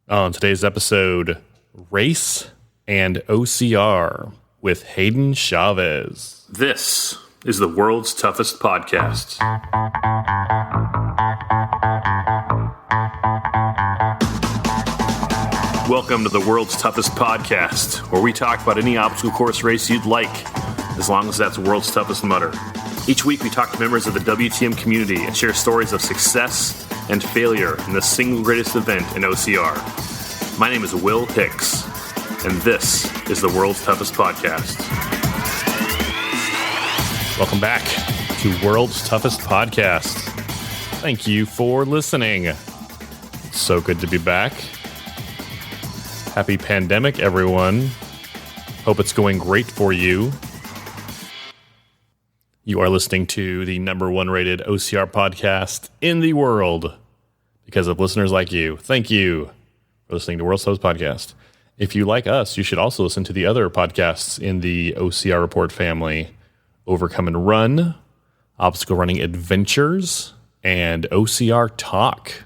On today's episode, Race and OCR with Haydon Chavez. This is the world's toughest podcast. Welcome to the world's toughest podcast, where we talk about any obstacle course race you'd like, as long as that's world's toughest mudder. Each week we talk to members of the WTM community and share stories of success and failure in the single greatest event in OCR. My name is Will Hicks, and this is the world's toughest podcast. Welcome back to World's Toughest Podcast. Thank you for listening. It's so good to be back. Happy pandemic, everyone. Hope it's going great for you. You are listening to the number one rated OCR podcast in the world because of listeners like you. Thank you for listening to World's Toughest Podcast. If you like us, you should also listen to the other podcasts in the OCR Report family: Overcome and Run, Obstacle Running Adventures, and OCR Talk,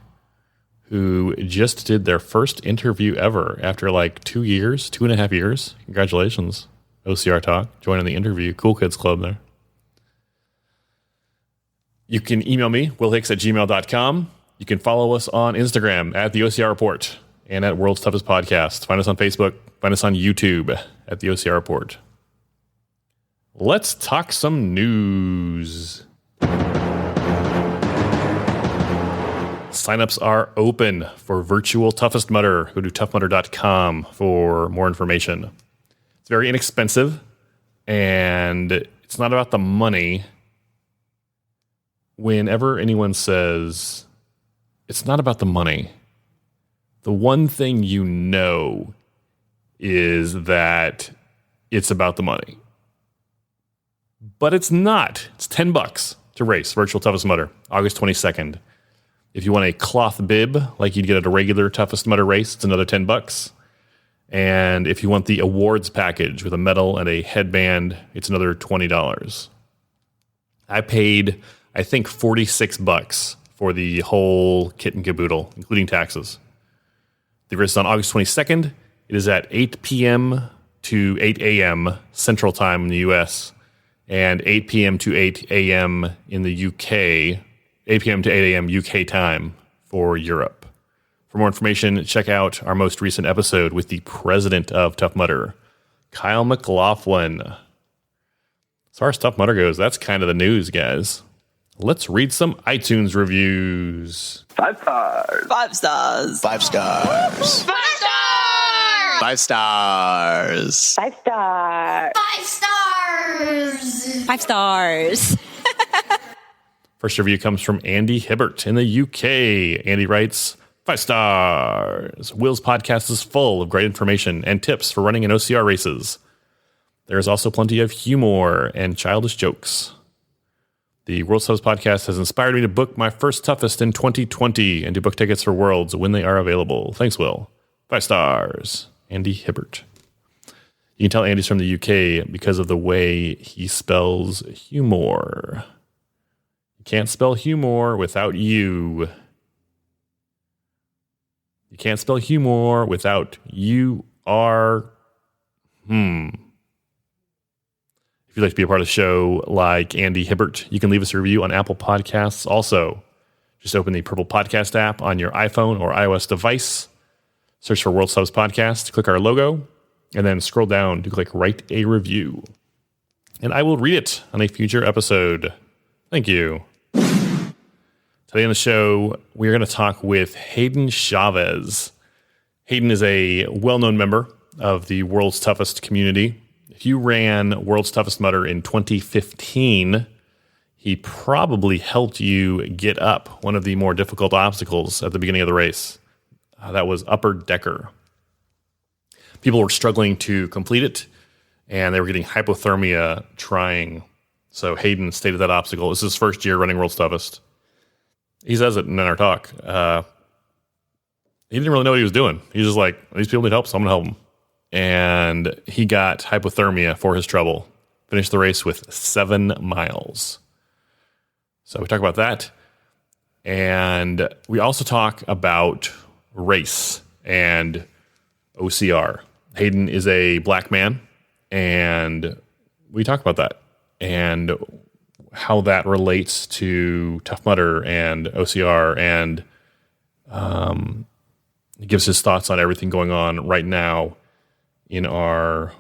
who just did their first interview ever after like 2.5 years. Congratulations, OCR Talk, joining the interview. Cool Kids Club there. You can email me, willhicks@gmail.com. You can follow us on Instagram at the OCR Report and at World's Toughest Podcast. Find us on Facebook. Find us on YouTube at the OCR Report. Let's talk some news. Signups are open for virtual Toughest Mudder. Go to toughmudder.com for more information. It's very inexpensive, and it's not about the money. Whenever anyone says it's not about the money, the one thing you know is that it's about the money. But it's not. It's $10 to race Virtual Toughest Mudder, August 22nd. If you want a cloth bib like you'd get at a regular Toughest Mudder race, it's another $10. And if you want the awards package with a medal and a headband, it's another $20. I paid, I think, $46 for the whole kit and caboodle, including taxes. The race is on August 22nd. It is at 8 p.m. to 8 a.m. Central Time in the U.S. and 8 p.m. to 8 a.m. in the U.K., 8 p.m. to 8 a.m. UK time for Europe. For more information, check out our most recent episode with the president of Tough Mudder, Kyle McLaughlin. As far as Tough Mudder goes, that's kind of the news, guys. Let's read some iTunes reviews. 5 stars. 5 stars. 5 stars. 5 stars. 5 stars. 5 stars. 5 stars. 5 stars. First review comes from Andy Hibbert in the UK. Andy writes, 5 stars. Will's podcast is full of great information and tips for running in OCR races. There is also plenty of humor and childish jokes. The World's Toughest Podcast has inspired me to book my first toughest in 2020 and to book tickets for Worlds when they are available. Thanks, Will. 5 stars. Andy Hibbert. You can tell Andy's from the UK because of the way he spells humor. You can't spell humor without you. You can't spell humor without you are. If you'd like to be a part of the show like Andy Hibbert, you can leave us a review on Apple Podcasts. Also, just open the Purple Podcast app on your iPhone or iOS device. Search for World's Toughest Podcast, click our logo, and then scroll down to click Write a Review. And I will read it on a future episode. Thank you. Today on the show, we're going to talk with Haydon Chavez. Haydon is a well-known member of the World's Toughest community. If you ran World's Toughest Mudder in 2015, he probably helped you get up one of the more difficult obstacles at the beginning of the race. That was Upper Decker. People were struggling to complete it, and they were getting hypothermia trying. So Haydon stayed at that obstacle. This is his first year running World's Toughest. He says it in our talk. He didn't really know what he was doing. He was just like, these people need help, so I'm going to help them. And he got hypothermia for his trouble. Finished the race with 7 miles. So we talk about that. And we also talk about race and OCR. Haydon is a black man, and we talk about that and how that relates to Tough Mudder and OCR, and he gives his thoughts on everything going on right now in our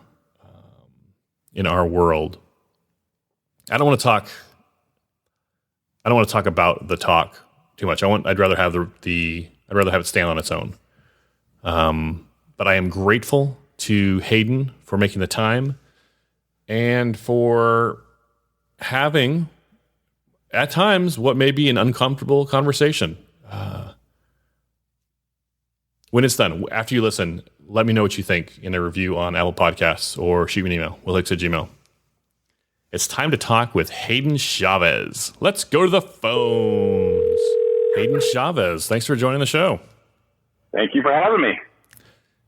world. I don't want to talk about the talk too much. I'd rather have I'd rather have it stand on its own. But I am grateful to Haydon for making the time and for having, at times, what may be an uncomfortable conversation. When it's done, after you listen, let me know what you think in a review on Apple Podcasts or shoot me an email, willhicks@gmail.com. It's time to talk with Haydon Chavez. Let's go to the phones. Haydon Chavez, thanks for joining the show. Thank you for having me.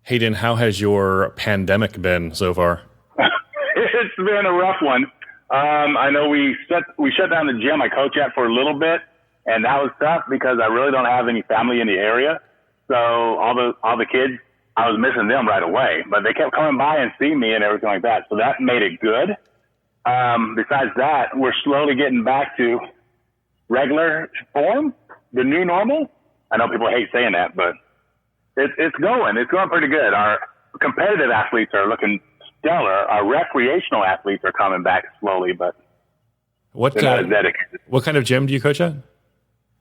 Haydon, how has your pandemic been so far? It's been a rough one. I know we shut down the gym I coach at for a little bit, and that was tough because I really don't have any family in the area. So all the kids, I was missing them right away, but they kept coming by and seeing me and everything like that. So that made it good. Besides that, we're slowly getting back to regular form, the new normal. I know people hate saying that, but it's going pretty good. Our competitive athletes are looking stellar. Our recreational athletes are coming back slowly, but what kind of gym do you coach at?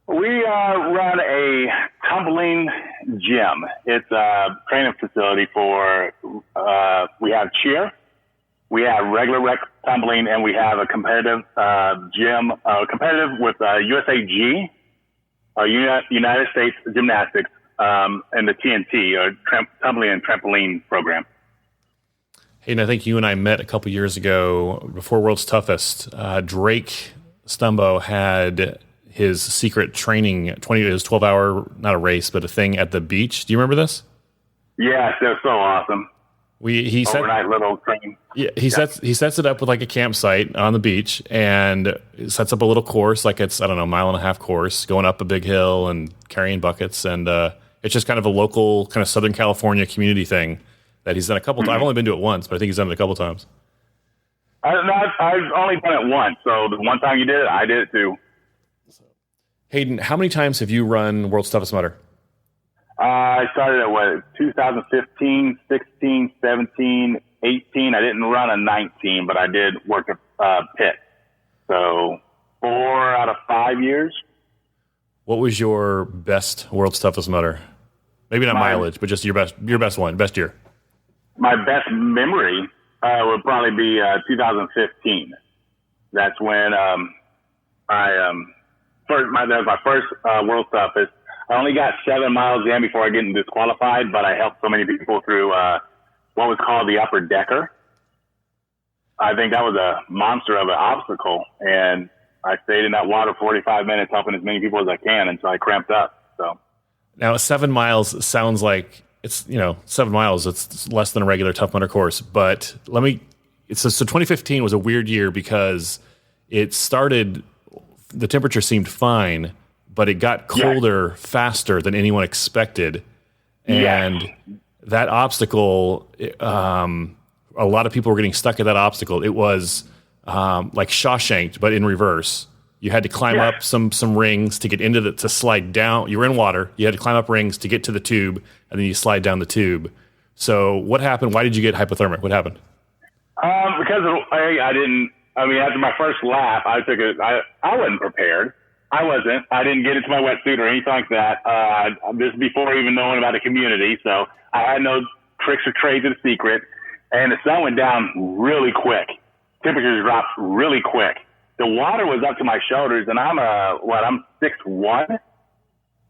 We run a tumbling gym. It's a training facility for, we have cheer, we have regular rec tumbling, and we have a competitive gym, competitive with USAG, United States Gymnastics, and the TNT, tumbling and trampoline program. Hey, I think you and I met a couple years ago before World's Toughest. Drake Stumbo had his secret training, his 12-hour, not a race, but a thing at the beach. Do you remember this? Yes, it was so awesome. Overnight little training. Yeah, he sets it up with like a campsite on the beach and sets up a little course, like it's, I don't know, 1.5 mile course, going up a big hill and carrying buckets. And it's just kind of a local kind of Southern California community thing that he's done a couple times. I've only been to it once, but I think he's done it a couple times. I've only done it once. So the one time you did it, I did it too. Haydon, how many times have you run World's Toughest Mudder? I started at 2015, 16, 17, 18. I didn't run a 19, but I did work a pit. So 4 out of 5 years. What was your best World's Toughest Mudder? Maybe not mileage, but just your best one, best year. My best memory would probably be 2015. That's when that was my first World's Toughest. I only got 7 miles in before I get disqualified, but I helped so many people through what was called the upper decker. I think that was a monster of an obstacle, and I stayed in that water 45 minutes helping as many people as I can until I cramped up. So now 7 miles sounds like it's 7 miles. It's less than a regular Tough Mudder course, but so 2015 was a weird year because it started. The temperature seemed fine, but it got colder faster than anyone expected. And that obstacle, a lot of people were getting stuck at that obstacle. It was like Shawshanked, but in reverse. You had to climb up some rings to get into to slide down. You were in water. You had to climb up rings to get to the tube, and then you slide down the tube. So what happened? Why did you get hypothermic? What happened? Because after my first lap, I took it. I wasn't prepared. I didn't get into my wetsuit or anything like that. This is before even knowing about the community. So I had no tricks or trades of the secret. And the sun went down really quick. Temperatures dropped really quick. The water was up to my shoulders, and I'm 6'1",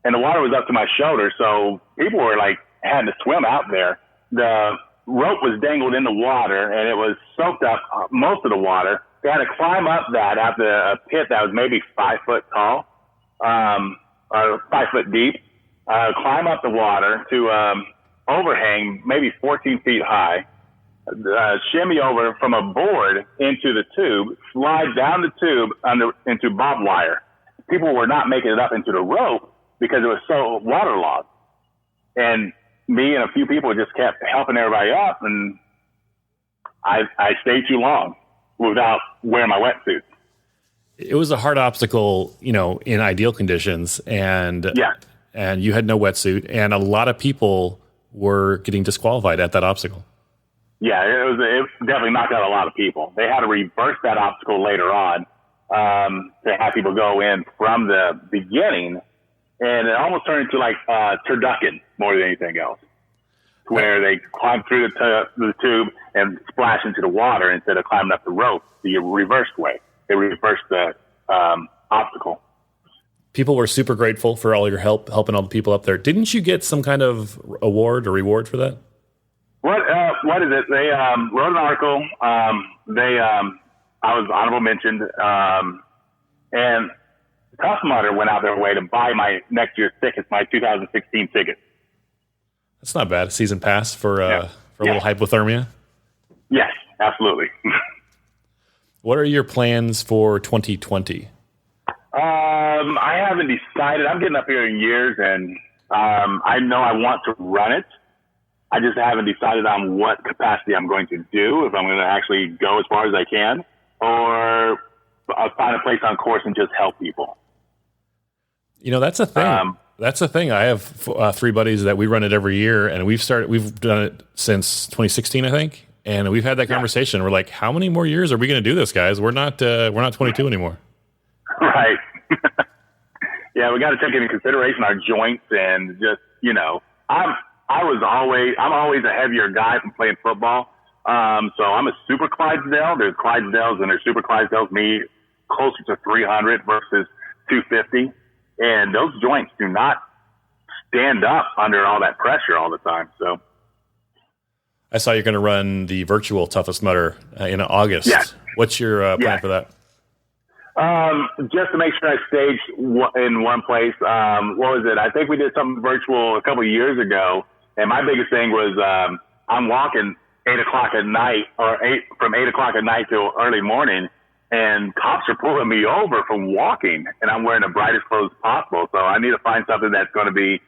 and the water was up to my shoulders. So people were had to swim out there. The rope was dangled in the water, and it was soaked up most of the water. They had to climb up that after a pit that was maybe 5 foot tall, or 5 foot deep. Climb up the water to overhang, maybe 14 feet high. Shimmy over from a board into the tube, slide down the tube into barbed wire. People were not making it up into the rope because it was so waterlogged. And me and a few people just kept helping everybody up, and I stayed too long without wearing my wetsuit. It was a hard obstacle, in ideal conditions, and you had no wetsuit, and a lot of people were getting disqualified at that obstacle. Yeah, it definitely knocked out a lot of people. They had to reverse that obstacle later on to have people go in from the beginning, and it almost turned into like turducken more than anything else, where they climbed through the tube and splashed into the water instead of climbing up the rope the reversed way. They reversed the obstacle. People were super grateful for all your help, helping all the people up there. Didn't you get some kind of award or reward for that? What is it? They wrote an article. I was honorable mentioned, and Tough Mudder went out their way to buy my next year's tickets, my 2016 tickets. That's not bad. A season pass for a little hypothermia. Yes, absolutely. What are your plans for 2020? I haven't decided. I'm getting up here in years, and I know I want to run it. I just haven't decided on what capacity I'm going to do, if I'm going to actually go as far as I can, or I'll find a place on course and just help people. That's a thing. That's a thing. I have 3 buddies that we run it every year, and we've done it since 2016, I think. And we've had that conversation. We're like, how many more years are we going to do this, guys? We're not 22 anymore. Right. Yeah, we got to take into consideration our joints and just, I'm always a heavier guy from playing football. So I'm a super Clydesdale. There's Clydesdales and there's super Clydesdales, me closer to 300 versus 250. And those joints do not stand up under all that pressure all the time. So I saw you're going to run the virtual Toughest Mudder in August. Yeah. What's your plan for that? Just to make sure I staged in one place. What was it? I think we did something virtual a couple of years ago. And my biggest thing was, I'm walking 8 o'clock at night from 8 o'clock at night till early morning, and cops are pulling me over from walking, and I'm wearing the brightest clothes possible. So I need to find something that's going to be,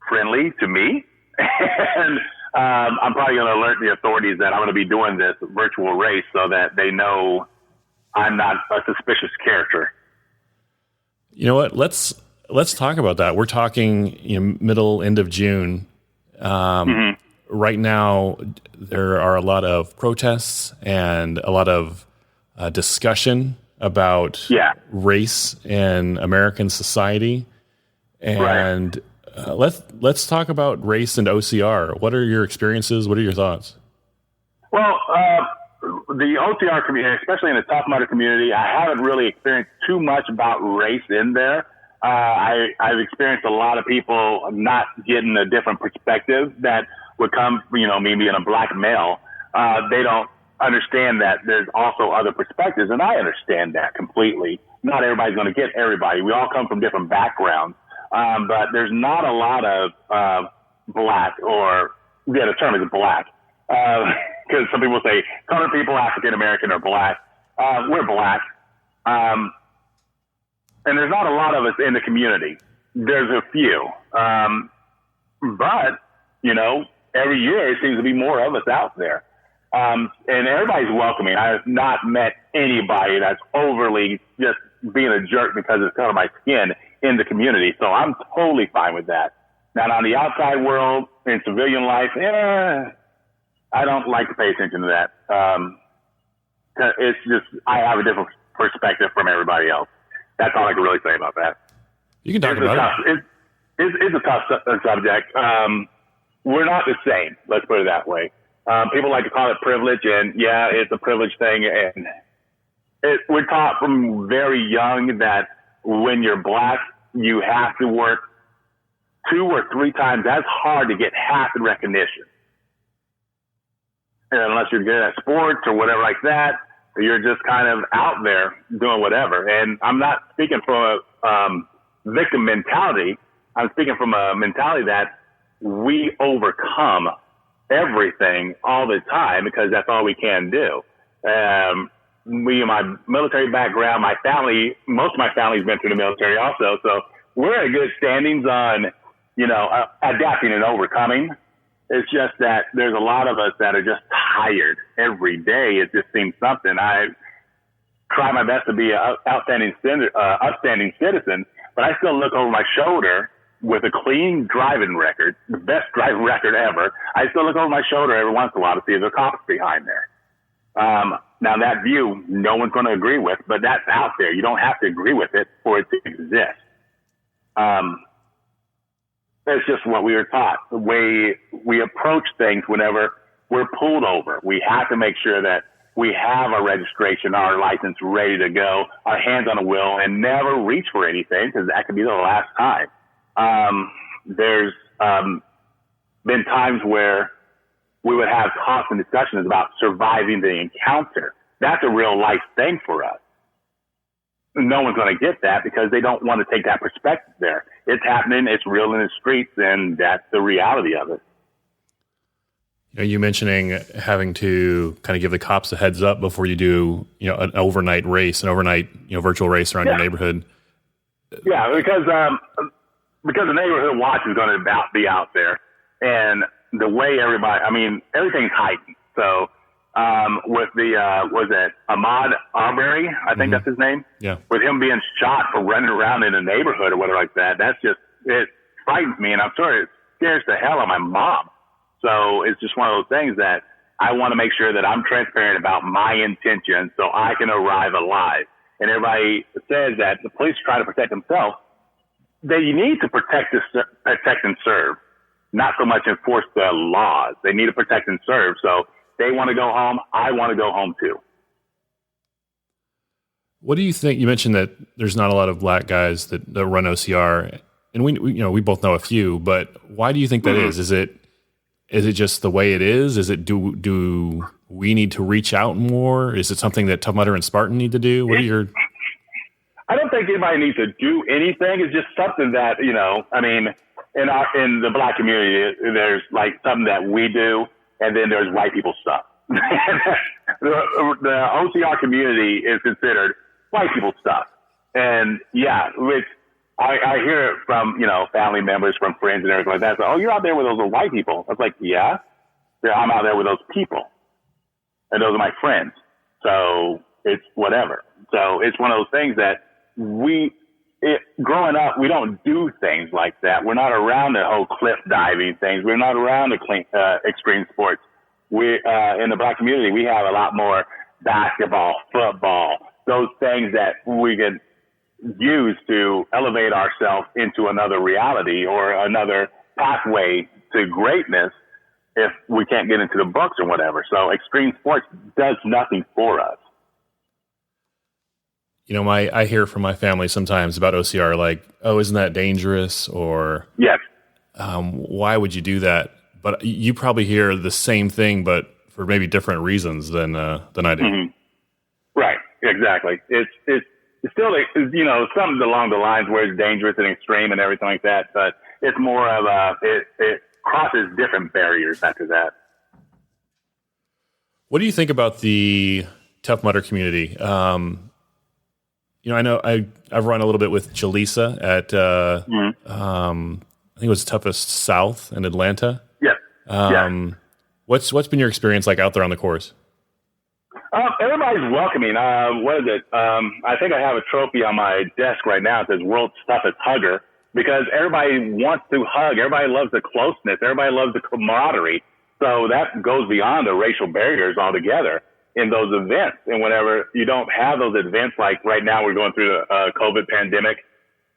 friendly to me. And, I'm probably going to alert the authorities that I'm going to be doing this virtual race so that they know I'm not a suspicious character. You know what? Let's talk about that. We're talking end of June. Right now, there are a lot of protests and a lot of discussion about race in American society. And let's talk about race and OCR. What are your experiences? What are your thoughts? Well, the OCR community, especially in the Tough Mudder community, I haven't really experienced too much about race in there. I've experienced a lot of people not getting a different perspective that would come, me being a black male. They don't understand that there's also other perspectives, and I understand that completely. Not everybody's going to get everybody. We all come from different backgrounds, but there's not a lot of black, or the term is black, because some people say colored people, African American, or black. We're black. And there's not a lot of us in the community. There's a few. But, every year it seems to be more of us out there. And everybody's welcoming. I have not met anybody that's overly just being a jerk because of the color of my skin in the community. So I'm totally fine with that. Now, on the outside world, in civilian life, I don't like to pay attention to that. It's just, I have a different perspective from everybody else. That's all I can really say about that. You can talk about it. It's a tough subject. We're not the same. Let's put it that way. People like to call it privilege, and yeah, it's a privilege thing. And we're taught from very young that when you're black, you have to work 2 or 3 times as hard to get half the recognition. And unless you're good at sports or whatever like that, you're just kind of out there doing whatever. And I'm not speaking from a victim mentality. I'm speaking from a mentality that we overcome everything all the time because that's all we can do. My military background, my family, most of my family's been through the military also. So we're in good standings on adapting and overcoming. It's just that there's a lot of us that are just tired every day. It just seems something. I try my best to be an upstanding citizen, but I still look over my shoulder with a clean driving record, the best driving record ever. I still look over my shoulder every once in a while to see if there are cops behind there. Now that view, no one's going to agree with, but that's out there. You don't have to agree with it for it to exist. That's just what we were taught. The way we approach things whenever we're pulled over, we have to make sure that we have our registration, our license ready to go, our hands on the wheel, and never reach for anything because that could be the last time. There's been times where we would have talks and discussions about surviving the encounter. That's a real life thing for us. No one's going to get that because they don't want to take that perspective there. It's happening. It's real in the streets, and that's the reality of it. You mentioning having to kind of give the cops a heads up before you do, an overnight race, an overnight, virtual race around your neighborhood. Yeah, because the neighborhood watch is going to be out there, and the way everything's heightened. So, with was it Ahmaud Arbery? I think that's his name. Yeah. With him being shot for running around in a neighborhood or whatever like that, it frightens me, and I'm sure it scares the hell out of my mom. So it's just one of those things that I want to make sure that I'm transparent about my intentions so I can arrive alive. And everybody says that the police try to protect themselves. They need to protect and serve, not so much enforce the laws. They need to protect and serve. So they want to go home. I want to go home too. What do you think? You mentioned that there's not a lot of black guys that run OCR, and we both know a few. But why do you think that is? Is it just the way it is? Is it do we need to reach out more? Is it something that Tough Mudder and Spartan need to do? What are your? I don't think anybody needs to do anything. It's just something that in the black community, there's like something that we do, and then there's white people stuff. the OCR community is considered white people stuff, and which I hear it from family members, from friends, and everything like that. So, you're out there with those white people. I was like, yeah, I'm out there with those people, and those are my friends. So it's whatever. So it's one of those things that growing up, we don't do things like that. We're not around the whole cliff diving things. We're not around the extreme sports. We in the black community, we have a lot more basketball, football, those things that we can use to elevate ourselves into another reality or another pathway to greatness if we can't get into the books or whatever. So extreme sports does nothing for us. I hear from my family sometimes about OCR, like, oh, isn't that dangerous? Or yes, why would you do that? But you probably hear the same thing, but for maybe different reasons than I do. Mm-hmm. Right. Exactly. It's still, something along the lines where it's dangerous and extreme and everything like that, but it's more of it crosses different barriers after that. What do you think about the Tough Mudder community? I know I've run a little bit with Jaleesa at, I think it was Toughest South in Atlanta. Yeah. What's been your experience like out there on the course? Everybody's welcoming. What is it? I think I have a trophy on my desk right now. It says World's Toughest Hugger because everybody wants to hug. Everybody loves the closeness. Everybody loves the camaraderie. So that goes beyond the racial barriers altogether in those events. And whenever you don't have those events, like right now we're going through the COVID pandemic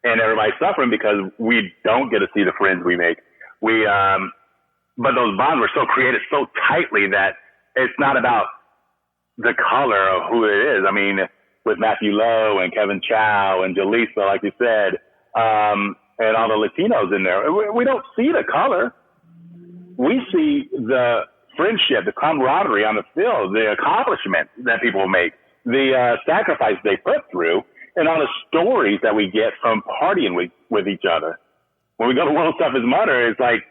and everybody's suffering because we don't get to see the friends we make. But those bonds were so created so tightly that it's not about the color of who it is. I mean, with Matthew Lowe and Kevin Chow and Jaleesa, like you said, and all the Latinos in there, we don't see the color. We see the friendship, the camaraderie on the field, the accomplishments that people make, the sacrifice they put through, and all the stories that we get from partying with each other. When we go to World's Toughest Mudder, it's like,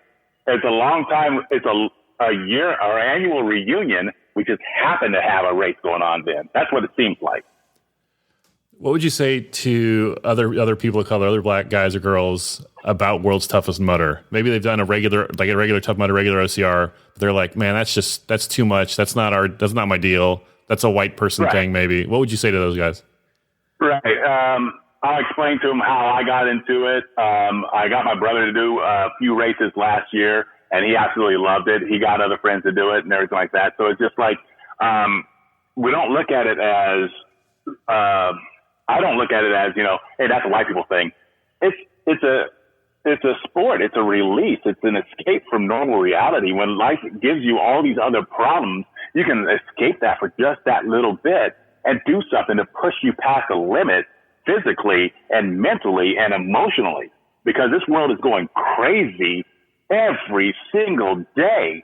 it's a long time. It's a year, our annual reunion. We just happen to have a race going on then. That's what it seems like. What would you say to other people of color, other black guys or girls about World's Toughest Mudder? Maybe they've done a regular Tough Mudder, regular OCR. But they're like, man, that's too much. That's not my deal. That's a white person thing. Maybe. What would you say to those guys? Right. I'll explain to them how I got into it. I got my brother to do a few races last year, and he absolutely loved it. He got other friends to do it and everything like that. So it's just like, we don't look at it as, I don't look at it as, hey, that's a white people thing. It's a sport. It's a release. It's an escape from normal reality. When life gives you all these other problems, you can escape that for just that little bit and do something to push you past the limit physically and mentally and emotionally, because this world is going crazy every single day.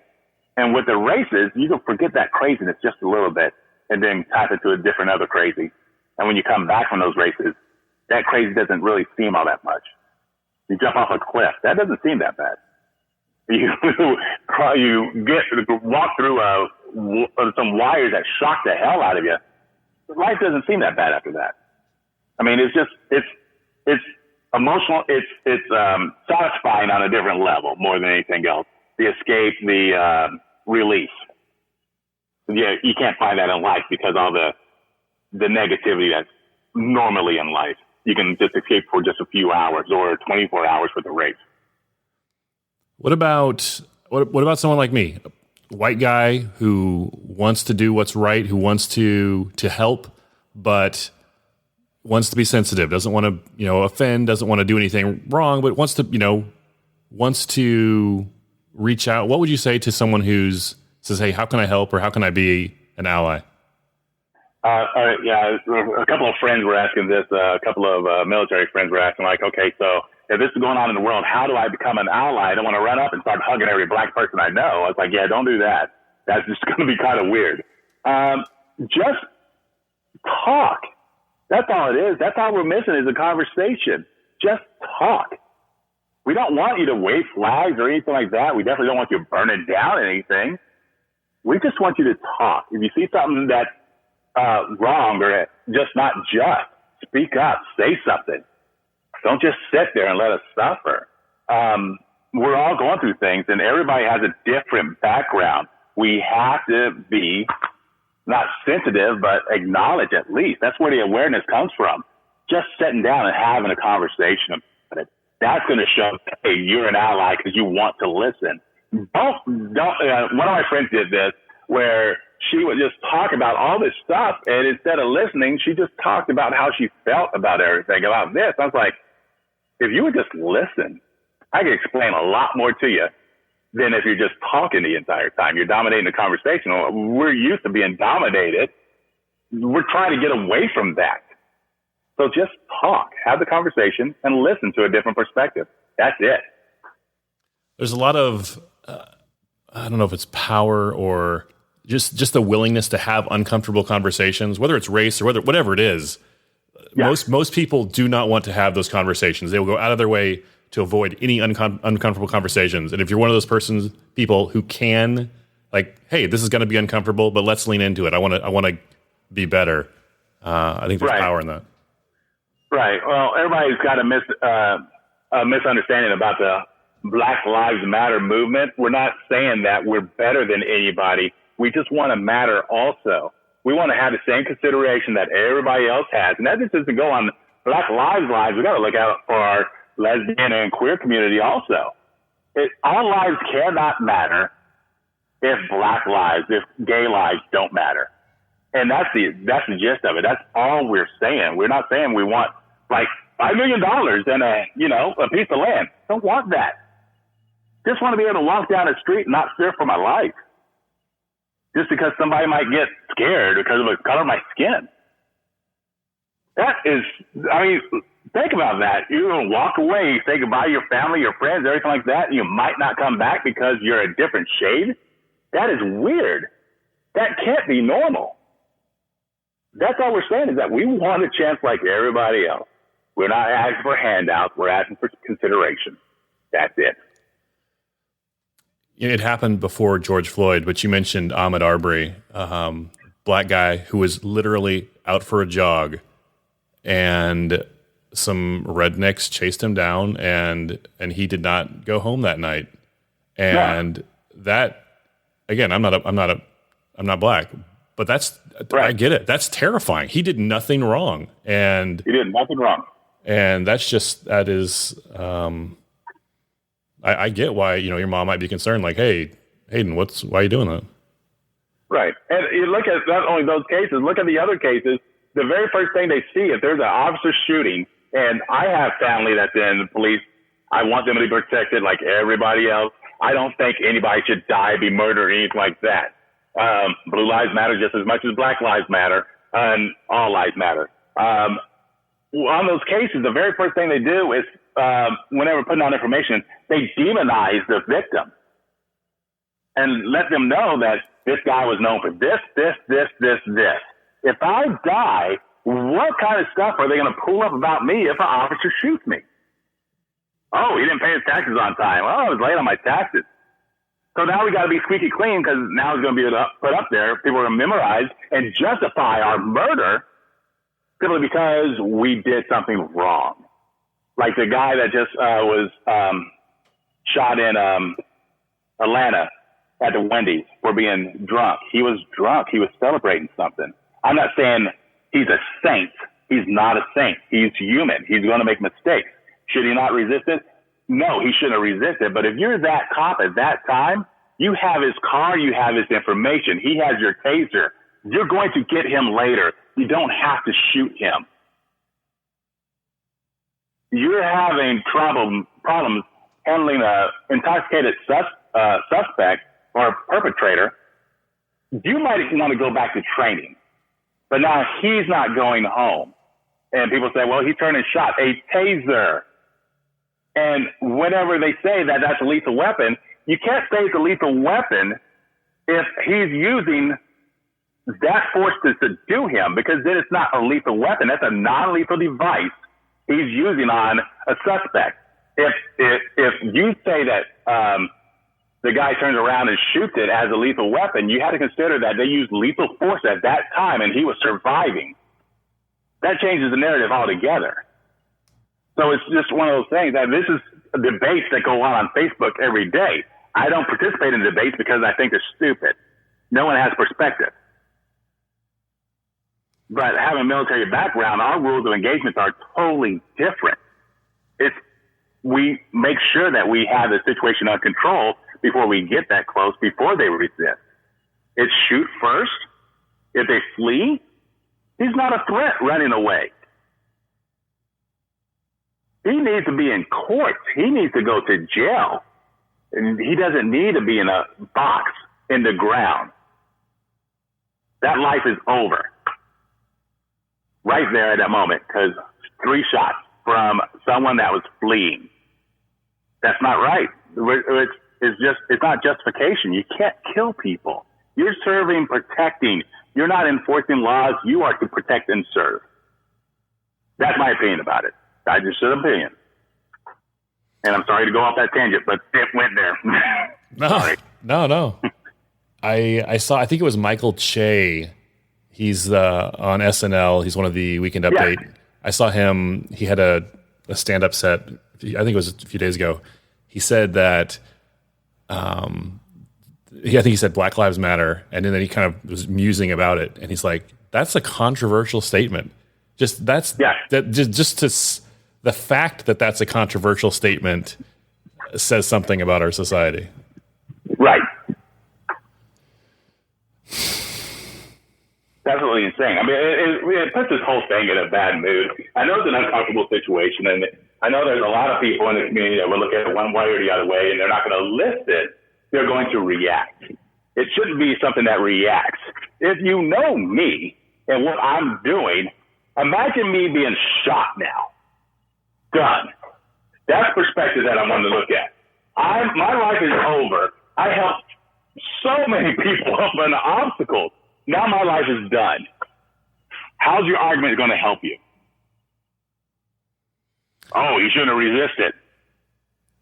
And with the races, you can forget that craziness just a little bit and then tap into a different other crazy. And when you come back from those races, that crazy doesn't really seem all that much. You jump off a cliff. That doesn't seem that bad. You walk through some wires that shock the hell out of you. Life doesn't seem that bad after that. I mean, it's emotional. It's satisfying on a different level more than anything else. The escape, the release. Yeah, you can't find that in life because all the negativity that's normally in life. You can just escape for just a few hours or 24 hours with a race. What about someone like me, a white guy who wants to do what's right, who wants to help, but wants to be sensitive, doesn't want to, offend, doesn't want to do anything wrong, but wants to reach out? What would you say to someone says, hey, how can I help, or how can I be an ally? Yeah, a couple of friends were asking this. A couple of military friends were asking, like, okay, so if this is going on in the world, how do I become an ally? I don't want to run up and start hugging every black person I know. I was like, yeah, don't do that. That's just going to be kind of weird. Just talk. That's all it is. That's all we're missing is a conversation. Just talk. We don't want you to wave flags or anything like that. We definitely don't want you burning down anything. We just want you to talk. If you see something that's wrong or just not just, speak up, say something. Don't just sit there and let us suffer. We're all going through things, and everybody has a different background. We have to be not sensitive, but acknowledge at least. That's where the awareness comes from. Just sitting down and having a conversation about it. That's going to show, hey, you're an ally because you want to listen. Don't. One of my friends did this where she would just talk about all this stuff, and instead of listening, she just talked about how she felt about everything, about this. I was like, if you would just listen, I could explain a lot more to you than if you're just talking the entire time. You're dominating the conversation. We're used to being dominated. We're trying to get away from that. So just talk, have the conversation, and listen to a different perspective. That's it. There's a lot of, I don't know if it's power or just the willingness to have uncomfortable conversations, whether it's race or whatever it is. Yeah. Most people do not want to have those conversations. They will go out of their way to avoid any uncomfortable conversations. And if you're one of those people who can, like, hey, this is going to be uncomfortable, but let's lean into it. I want to be better. I think there's power in that. Right. Well, everybody's got a misunderstanding about the Black Lives Matter movement. We're not saying that we're better than anybody. We just want to matter also. We want to have the same consideration that everybody else has. And that just doesn't go on Black Lives. We got to look out for our lesbian and queer community also. Our lives cannot matter if Black lives, if gay lives don't matter. And that's the gist of it. That's all we're saying. We're not saying we want like $5 million and a piece of land. Don't want that. Just want to be able to walk down the street and not fear for my life. Just because somebody might get scared because of the color of my skin. That is, think about that. You're going to walk away, say goodbye to your family, your friends, everything like that, and you might not come back because you're a different shade. That is weird. That can't be normal. That's all we're saying is that we want a chance like everybody else. We're not asking for handouts. We're asking for consideration. That's it. It happened before George Floyd, but you mentioned Ahmaud Arbery, black guy who was literally out for a jog and some rednecks chased him down, and he did not go home that night. And that, again, I'm not black, but that's right. I get it. That's terrifying. He did nothing wrong, and he did nothing wrong. And that is. I get why your mom might be concerned. Like, hey, Haydon, why are you doing that? Right, and you look at not only those cases. Look at the other cases. The very first thing they see, if there's an officer shooting, and I have family that's in the police, I want them to be protected like everybody else. I don't think anybody should die, be murdered, or anything like that. Blue lives matter just as much as black lives matter, and all lives matter. On those cases, the very first thing they do is, whenever putting out information, they demonize the victim and let them know that this guy was known for this. If I die, what kind of stuff are they going to pull up about me if an officer shoots me? Oh, he didn't pay his taxes on time. Oh, I was late on my taxes. So now we got to be squeaky clean because now it's going to be put up there. People are going to memorize and justify our murder simply because we did something wrong. Like the guy that just was shot in Atlanta at the Wendy's for being drunk. He was drunk. He was celebrating something. I'm not saying he's a saint. He's not a saint. He's human. He's going to make mistakes. Should he not resist it? No, he shouldn't have resisted. But if you're that cop at that time, you have his car, you have his information. He has your taser. You're going to get him later. You don't have to shoot him. You're having problems handling an intoxicated suspect or perpetrator. You might want to go back to training. But now he's not going home. And people say, well, he turned and shot a taser. And whenever they say that that's a lethal weapon, you can't say it's a lethal weapon if he's using that force to subdue him, because then it's not a lethal weapon. That's a non-lethal device he's using on a suspect. If you say that the guy turns around and shoots it as a lethal weapon, you have to consider that they used lethal force at that time and he was surviving. That changes the narrative altogether. So it's just one of those things that this is debates that go on Facebook every day. I don't participate in debates because I think they're stupid. No one has perspective. But having a military background, our rules of engagement are totally different. We make sure that we have the situation under control before we get that close, before they resist. It's shoot first. If they flee, he's not a threat running away. He needs to be in court. He needs to go to jail. And he doesn't need to be in a box in the ground. That life is over. Right there at that moment, because 3 shots from someone that was fleeing. That's not right. It's not justification. You can't kill people. You're serving, protecting. You're not enforcing laws. You are to protect and serve. That's my opinion about it. I just an opinion. And I'm sorry to go off that tangent, but it went there. No. I think it was Michael Che. He's on SNL. He's one of the Weekend Update. Yeah. I saw him. He had a stand-up set. I think it was a few days ago. He said that, I think he said Black Lives Matter, and then he kind of was musing about it, and he's like, "That's a controversial statement." The fact that that's a controversial statement says something about our society. Right. That's really insane. I mean, it puts this whole thing in a bad mood. I know it's an uncomfortable situation, and I know there's a lot of people in the community that will look at it one way or the other way, and they're not going to list it. They're going to react. It shouldn't be something that reacts. If you know me and what I'm doing, imagine me being shot now. Done. That's perspective that I wanted to look at. My life is over. I helped so many people over an obstacle. Now my life is done. How's your argument going to help you? Oh, you shouldn't have resisted.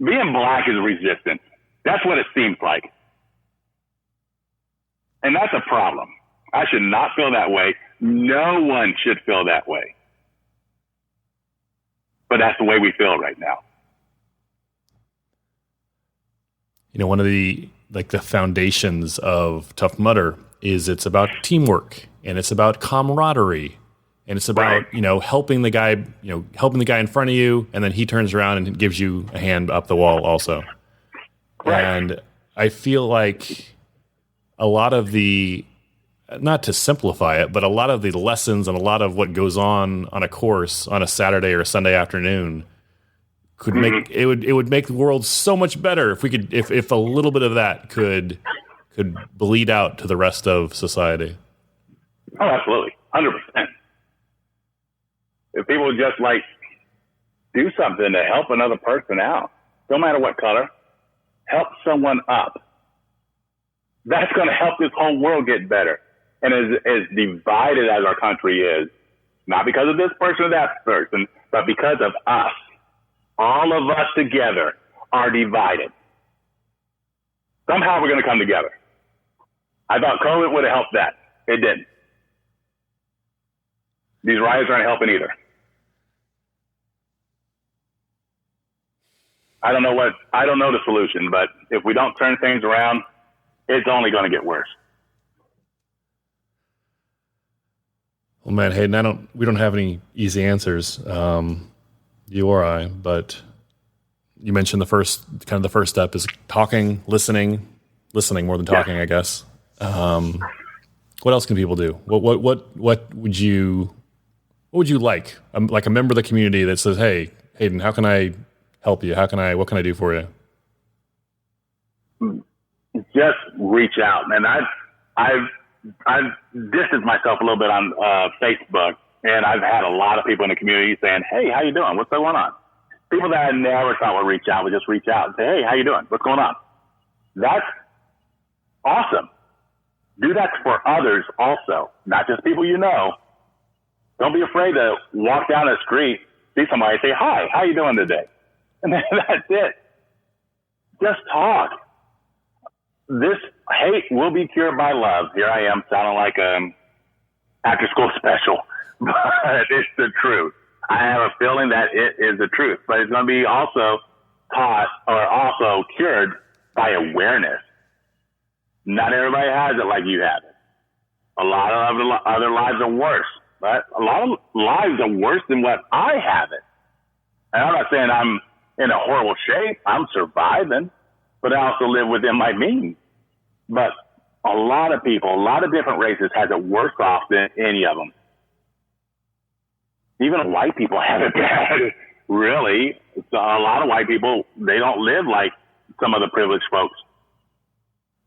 Being black is resistance. That's what it seems like. And that's a problem. I should not feel that way. No one should feel that way. but that's the way we feel right now. You know, one of the foundations of Tough Mudder is it's about teamwork and it's about camaraderie and it's about, helping the guy in front of you. And then he turns around and gives you a hand up the wall also. Right. And I feel like a lot of the, not to simplify it, but a lot of the lessons and a lot of what goes on a course on a Saturday or a Sunday afternoon could make it would make the world so much better if we could if a little bit of that could bleed out to the rest of society. Oh, absolutely, 100%. If people would just do something to help another person out, no matter what color, help someone up. That's going to help this whole world get better. And as divided as our country is, not because of this person or that person, but because of us. All of us together are divided. Somehow we're going to come together. I thought COVID would have helped that. It didn't. These riots aren't helping either. I don't know the solution, but if we don't turn things around, it's only going to get worse. Well, man, Hayden, we don't have any easy answers. You or I, but you mentioned the first step is talking, listening more than talking, I guess. What else can people do? What would you like? Like a member of the community that says, "Hey, Hayden, how can I help you? What can I do for you?" Just reach out, and I've distanced myself a little bit on Facebook. And I've had a lot of people in the community saying, "Hey, how you doing? What's going on?" People that I never thought would reach out would just reach out and say, "Hey, how you doing? What's going on?" That's awesome. Do that for others also, not just people you know. Don't be afraid to walk down the street, see somebody, say, "Hi, how you doing today?" And that's it. Just talk. This hate will be cured by love. Here I am sounding like an after-school special. But it's the truth. I have a feeling that it is the truth, but it's going to be also taught or also cured by awareness. Not everybody has it like you have it. A lot of other lives are worse, but a lot of lives are worse than what I have it. And I'm not saying I'm in a horrible shape. I'm surviving, but I also live within my means. But a lot of people, a lot of different races has it worse off than any of them. Even white people have it bad, really. A lot of white people, they don't live like some of the privileged folks.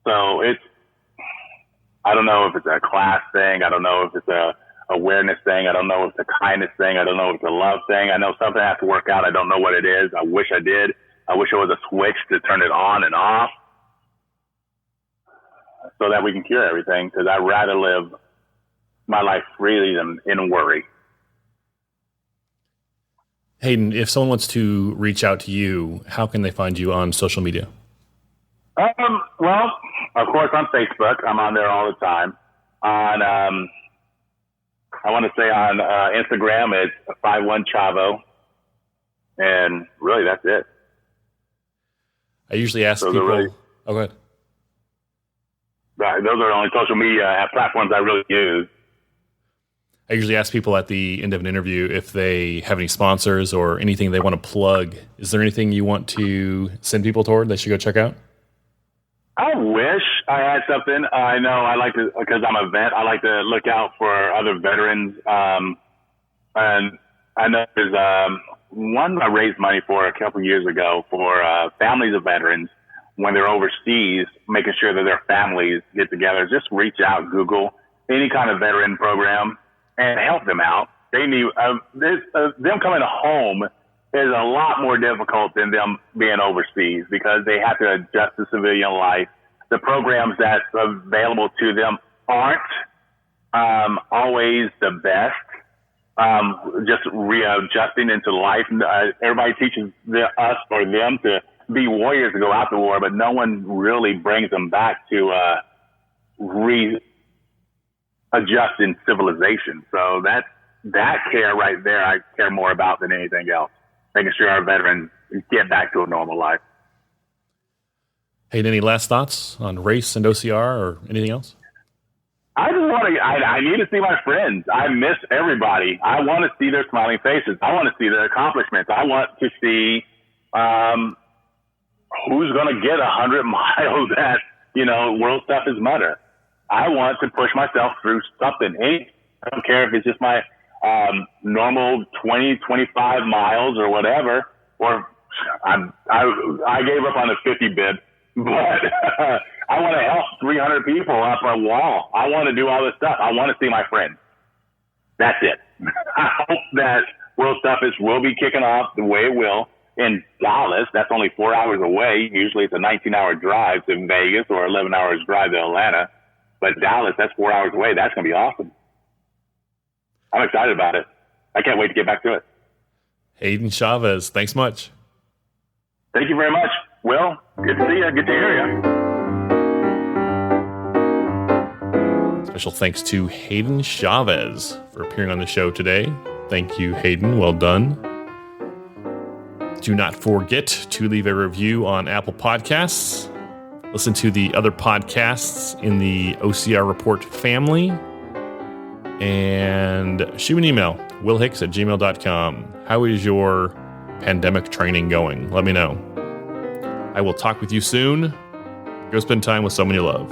So I don't know if it's a class thing. I don't know if it's a awareness thing. I don't know if it's a kindness thing. I don't know if it's a love thing. I know something has to work out. I don't know what it is. I wish I did. I wish there was a switch to turn it on and off so that we can cure everything, because I'd rather live my life freely than in worry. Hayden, if someone wants to reach out to you, how can they find you on social media? Well, of course, on Facebook. I'm on there all the time. On, I want to say on Instagram, it's 51chavo. And really, that's it. I usually ask people. Go ahead. Those are the only social media platforms I really use. I usually ask people at the end of an interview if they have any sponsors or anything they want to plug. Is there anything you want to send people toward they should go check out? I wish I had something. I know I like to, because I'm a vet, I like to look out for other veterans. And I know there's one I raised money for a couple years ago for families of veterans when they're overseas, making sure that their families get together. Just reach out, Google any kind of veteran program, and help them out. They need them coming home is a lot more difficult than them being overseas, because they have to adjust to civilian life. The programs that's available to them aren't always the best. Just readjusting into life. Everybody teaches us or them to be warriors to go out to war, but no one really brings them back to adjust in civilization. So that care right there, I care more about than anything else. making sure our veterans get back to a normal life. Hey, any last thoughts on race and OCR or anything else? I just want to, I need to see my friends. I miss everybody. I want to see their smiling faces. I want to see their accomplishments. I want to see who's going to get 100 miles at, World's Toughest Mudder. I want to push myself through something. Hey, I don't care if it's just my normal 20, 25 miles or whatever, or I gave up on the 50 bid, but I want to help 300 people up a wall. I want to do all this stuff. I want to see my friends. That's it. I hope that World's Toughest will be kicking off the way it will in Dallas. That's only 4 hours away. Usually it's a 19-hour drive to Vegas or 11 hours drive to Atlanta. But Dallas, that's 4 hours away. That's going to be awesome. I'm excited about it. I can't wait to get back to it. Haydon Chavez, thanks much. Thank you very much. Will, good to see you. Good to hear you. Special thanks to Haydon Chavez for appearing on the show today. Thank you, Haydon. Well done. Do not forget to leave a review on Apple Podcasts. Listen to the other podcasts in the OCR Report family. And shoot me an email, willhicks@gmail.com. How is your pandemic training going? Let me know. I will talk with you soon. Go spend time with someone you love.